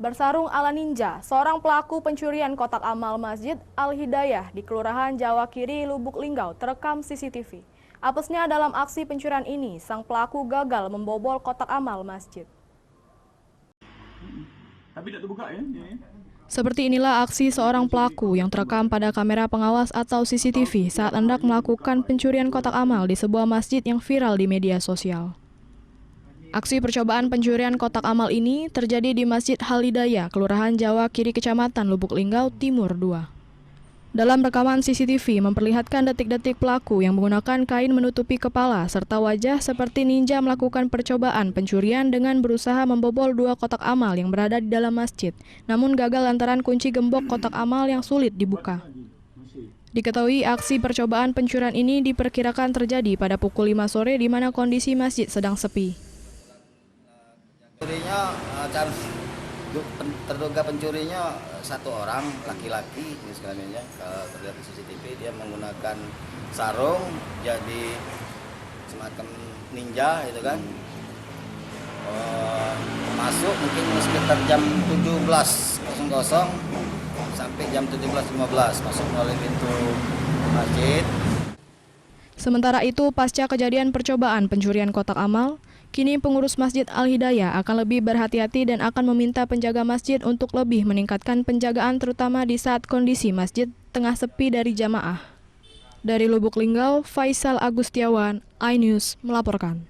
Bersarung ala ninja, seorang pelaku pencurian kotak amal Masjid Al-Hidayah di Kelurahan Jawa Kiri, Lubuk Linggau terekam CCTV. Apesnya dalam aksi pencurian ini, sang pelaku gagal membobol kotak amal masjid. Tapi tidak terbuka ya? Seperti inilah aksi seorang pelaku yang terekam pada kamera pengawas atau CCTV saat hendak melakukan pencurian kotak amal di sebuah masjid yang viral di media sosial. Aksi percobaan pencurian kotak amal ini terjadi di Masjid Al-Hidayah, Kelurahan Jawa Kiri, Kecamatan Lubuk Linggau Timur 2. Dalam rekaman CCTV memperlihatkan detik-detik pelaku yang menggunakan kain menutupi kepala serta wajah seperti ninja melakukan percobaan pencurian dengan berusaha membobol dua kotak amal yang berada di dalam masjid, namun gagal lantaran kunci gembok kotak amal yang sulit dibuka. Diketahui aksi percobaan pencurian ini diperkirakan terjadi pada pukul 5 sore di mana kondisi masjid sedang sepi. Terduga pencurinya satu orang laki-laki, misalnya terlihat di CCTV dia menggunakan sarung jadi semacam ninja gitu kan. Masuk mungkin sekitar jam 17.00 sampai jam 17.15 masuk melalui pintu masjid. Sementara itu, pasca kejadian percobaan pencurian kotak amal, kini pengurus Masjid Al-Hidayah akan lebih berhati-hati dan akan meminta penjaga masjid untuk lebih meningkatkan penjagaan terutama di saat kondisi masjid tengah sepi dari jamaah. Dari Lubuk Linggau, Faisal Agustiawan, iNews melaporkan.